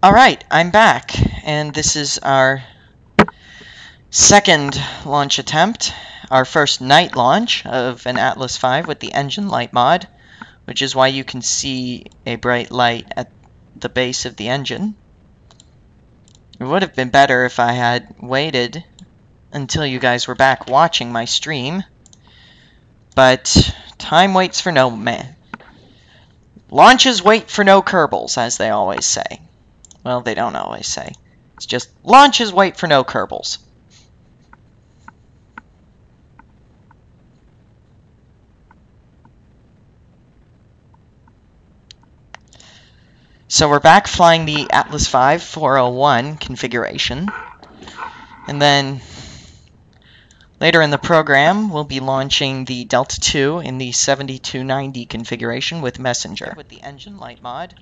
Alright, I'm back, and this is our second launch attempt, our first night launch of an Atlas V with the engine light mod, which is why you can see a bright light at the base of the engine. It would have been better if I had waited until you guys were back watching my stream, but time waits for no man. Launches wait for no Kerbals, as they always say. Well, they don't always say. It's just, launches wait for no Kerbals. So we're back flying the Atlas V 401 configuration. And then later in the program, we'll be launching the Delta II in the 7290 configuration with Messenger. With the engine light mod,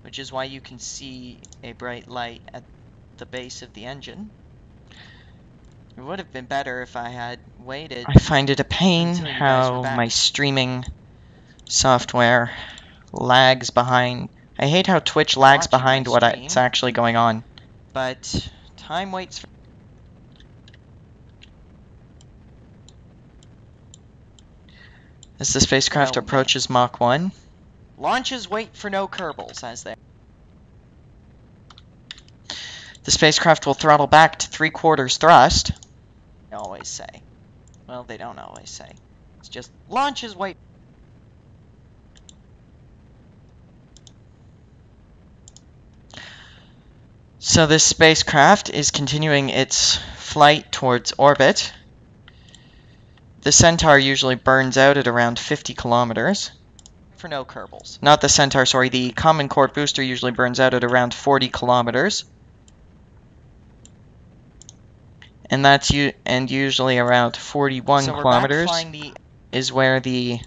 which is why you can see a bright light at the base of the engine. It would have been better if I had waited. I find it a pain how my streaming software lags behind. I hate how Twitch lags behind what's actually going on. But time waits for... As the spacecraft approaches Mach 1, launches wait for no Kerbals, as they... The spacecraft will throttle back to 3/4 thrust. They always say. Well, they don't always say. It's just, launches wait... So this spacecraft is continuing its flight towards orbit. The Centaur usually burns out at around 50 kilometers. For no Kerbals. Not the Centaur, sorry, the Common Core booster usually burns out at around 40 kilometers. And that's usually around 41 kilometers is where the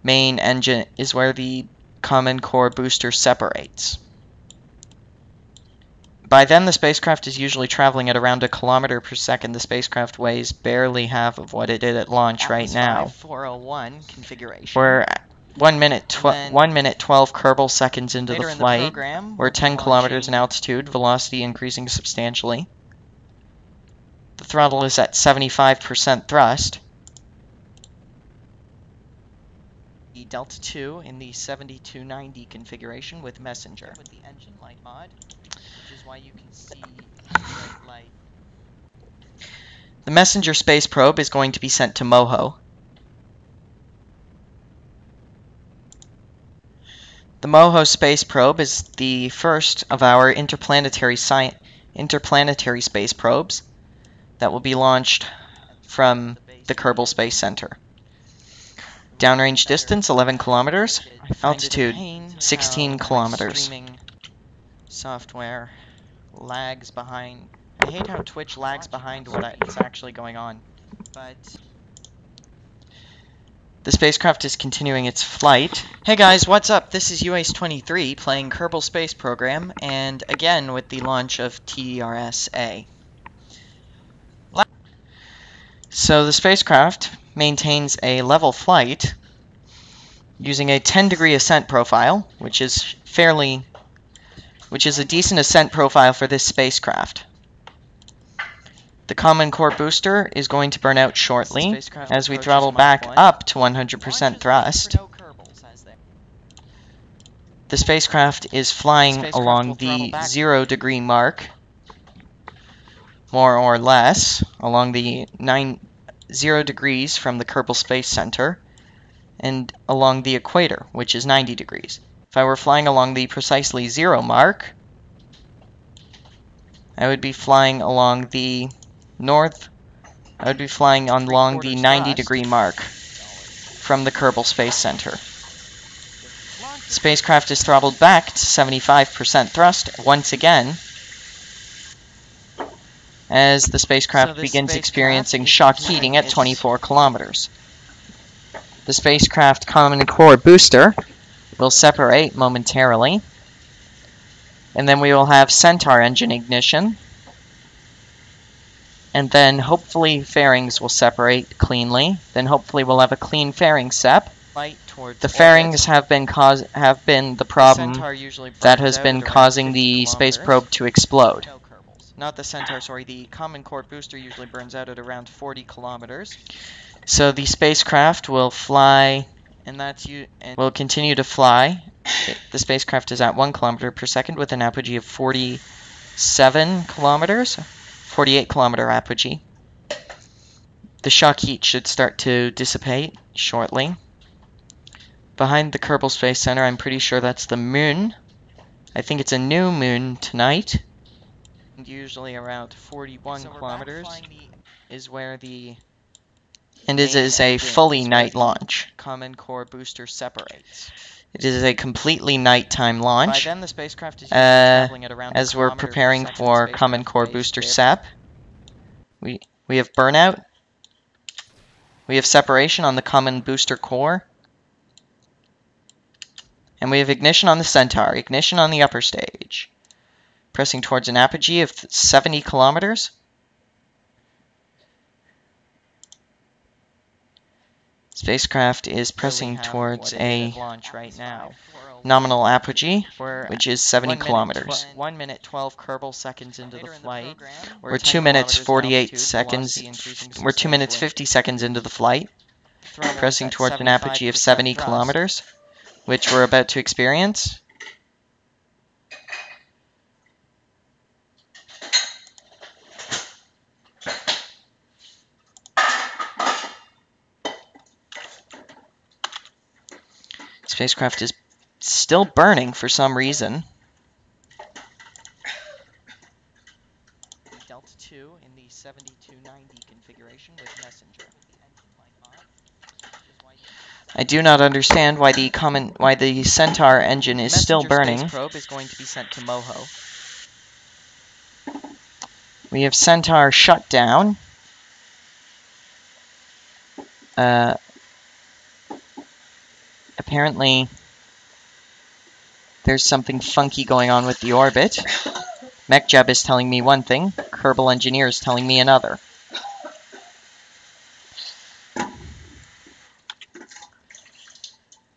main engine is where the Common Core booster separates. By then, the spacecraft is usually traveling at around 1 kilometer per second. The spacecraft weighs barely half of what it did at launch right now. 401 configuration. We're 1 minute 12 Kerbal seconds into the flight. We're 10 kilometers in altitude, velocity increasing substantially. The throttle is at 75% thrust. The Delta II in the 7290 configuration with Messenger. With the engine light mod, which is why you can see the bright light. The Messenger space probe is going to be sent to MOHO. The MOHO space probe is the first of our interplanetary space probes that will be launched from the Kerbal Space Center. Downrange distance 11 kilometers, altitude 16 kilometers. Software lags behind. I hate how Twitch lags behind what's actually going on. But the spacecraft is continuing its flight. Hey guys, what's up? This is UACE23 playing Kerbal Space Program, and again with the launch of TDRS-A. So the spacecraft maintains a level flight using a 10-degree ascent profile, which is a decent ascent profile for this spacecraft. The Common Core booster is going to burn out shortly as we throttle back up to 100% thrust. The spacecraft is flying along the 0-degree mark, more or less, along the 0 degrees from the Kerbal Space Center, and along the equator, which is 90 degrees. If I were flying along the precisely 0 mark, I would be flying along the along the 90-degree mark from the Kerbal Space Center. The spacecraft is throttled back to 75% thrust once again, as the spacecraft begins experiencing shock heating at 24 kilometers. The spacecraft Common Core booster will separate momentarily, and then we will have Centaur engine ignition, and then hopefully fairings will separate cleanly. Then hopefully we'll have a clean fairing sep, The fairings have been the problem that has been causing the space probe to explode. Not the Centaur, sorry, the Common Core booster usually burns out at around 40 kilometers. So the spacecraft will fly, and will continue to fly. The spacecraft is at 1 kilometer per second with an apogee of 47 kilometers, 48 kilometer apogee. The shock heat should start to dissipate shortly. Behind the Kerbal Space Center, I'm pretty sure that's the moon. I think it's a new moon tonight. Usually around 41 kilometers is where the... And it is a fully night launch. Common Core booster separates. It is a completely nighttime launch. By then, the spacecraft is traveling at around as we're preparing for Common Core booster sep. We have burnout. We have separation on the Common Booster Core. And we have ignition on the Centaur, ignition on the upper stage. Pressing towards an apogee of 70 kilometers. Spacecraft is pressing towards a nominal apogee, which is 70 kilometers. 1 minute 12 Kerbal seconds into the flight. We're 2 minutes 48 seconds. We're 2 minutes 50 seconds into the flight. Pressing towards an apogee of 70 kilometers, which we're about to experience. Spacecraft is still burning for some reason. Delta 2 in the 7290 configuration with messenger. I do not understand why the Centaur engine is still burning. Space probe is going to be sent to Moho. We have Centaur shut down. Apparently, there's something funky going on with the orbit. MechJeb is telling me one thing, Kerbal Engineer is telling me another.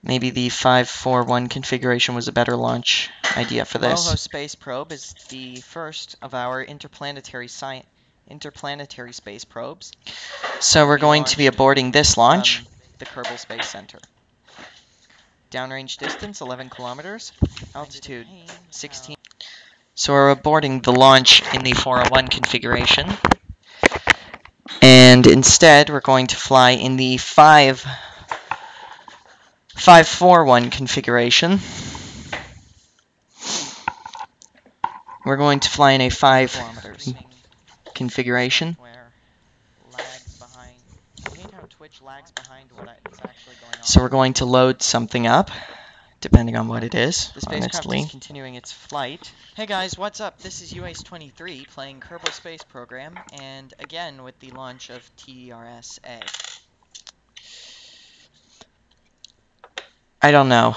Maybe the 541 configuration was a better launch idea for this. Moho Space Probe is the first of our interplanetary space probes. So we're going to be aborting this launch. The Kerbal Space Center. Downrange distance 11 kilometers, altitude 16. So we're aborting the launch in the 401 configuration. And instead we're going to fly in the 541 configuration. We're going to fly in a 5 configuration. So we're going to load something up, depending on what it is, the spacecraft is continuing its flight. Hey guys, what's up? This is UACE23 playing Kerbal Space Program, and again with the launch of TDRS-A. I don't know.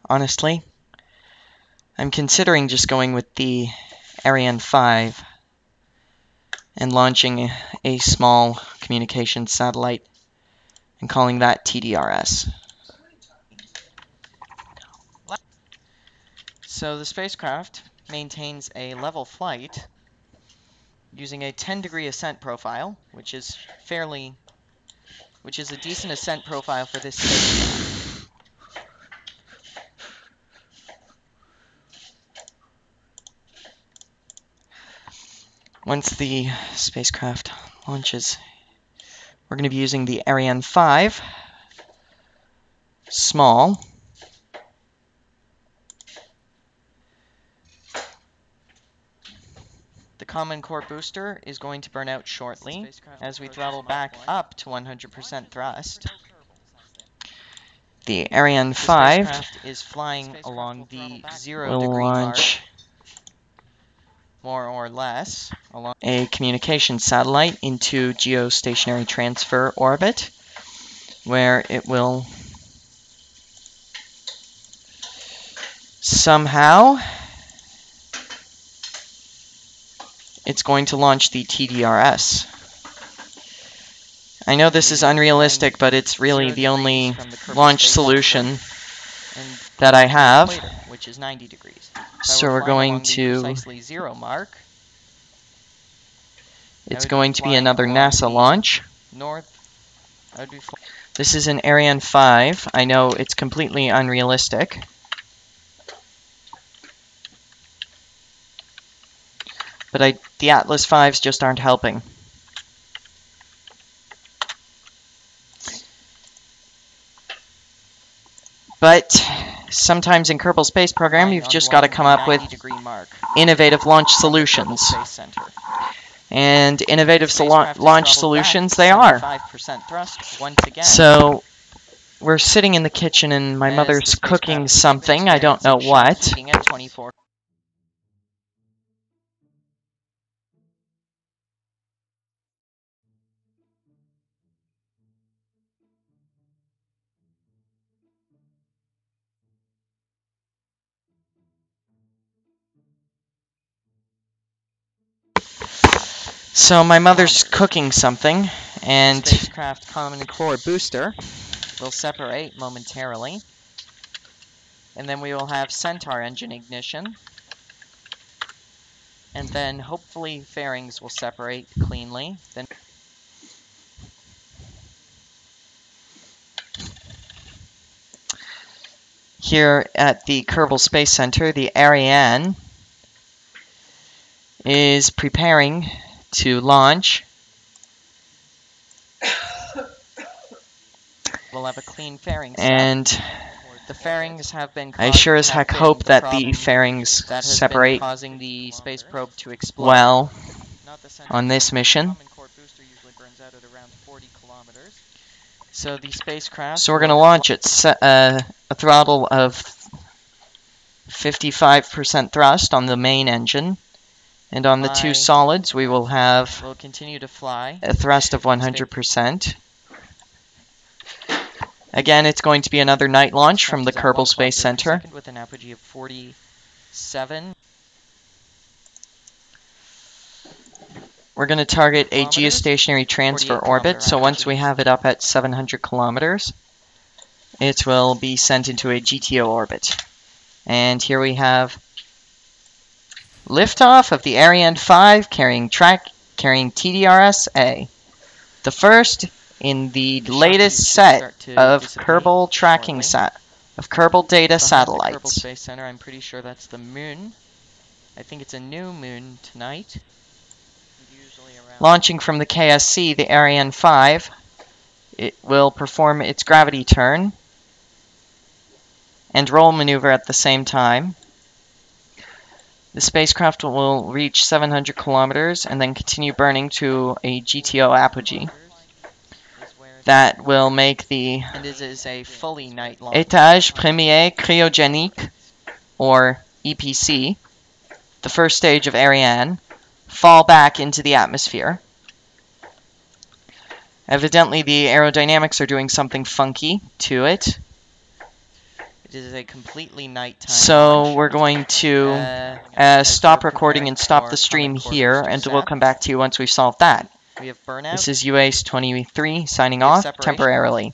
Honestly, I'm considering just going with the Ariane 5 and launching a small communications satellite and calling that TDRS. So the spacecraft maintains a level flight using a 10-degree ascent profile, which is a decent ascent profile for this spacecraft. Once the spacecraft launches, we're going to be using the Ariane 5 small. The Common Core booster is going to burn out shortly as we throttle back up to 100% thrust. The Ariane 5 is flying along the 0-degree mark, more or less, along a communication satellite into geostationary transfer orbit, where it will somehow it's going to launch the TDRS. I know this is unrealistic, but it's really the only launch solution that I have. Which is 90 degrees. So we're going to... precisely 0 mark. It's going to be another NASA launch. North. This is an Ariane 5. I know it's completely unrealistic. But the Atlas 5s just aren't helping. But sometimes in Kerbal Space Program, you've just got to come up with innovative launch solutions. And innovative launch solutions they are. So we're sitting in the kitchen and my mother's cooking something. I don't know what. So my mother's cooking something, and spacecraft Common Core booster will separate momentarily, and then we will have Centaur engine ignition, and then hopefully fairings will separate cleanly. Then here at the Kerbal Space Center, the Ariane is preparing to launch. We'll have a clean fairing set. And the fairings have been I sure as heck hope that the fairings separate causing the space probe to explode. well on this mission. So the spacecraft. So we're going to launch at a throttle of 55% thrust on the main engine. And on the two solids, we will have we'll continue to fly. A thrust of 100%. Again, it's going to be another night launch from the Kerbal Space Center. With an apogee of 47. We're going to target a geostationary transfer orbit, so once we have it up at 700 kilometers, it will be sent into a GTO orbit. And here we have liftoff of the Ariane 5 carrying TDRS-A, the first in the latest set of Kerbal tracking of Kerbal data satellites. Kerbal Space Center, I'm pretty sure that's the moon. I think it's a new moon tonight. Launching from the KSC, the Ariane 5, it will perform its gravity turn and roll maneuver at the same time. The spacecraft will reach 700 kilometers and then continue burning to a GTO apogee. That will make the Étage Premier Cryogénique, or EPC, the first stage of Ariane, fall back into the atmosphere. Evidently, the aerodynamics are doing something funky to it. It is a completely nighttime So launch. we're going to stop recording and stop the stream here, and we'll come back to you once we've solved that. We have burnout. This is UACE 23 signing off temporarily.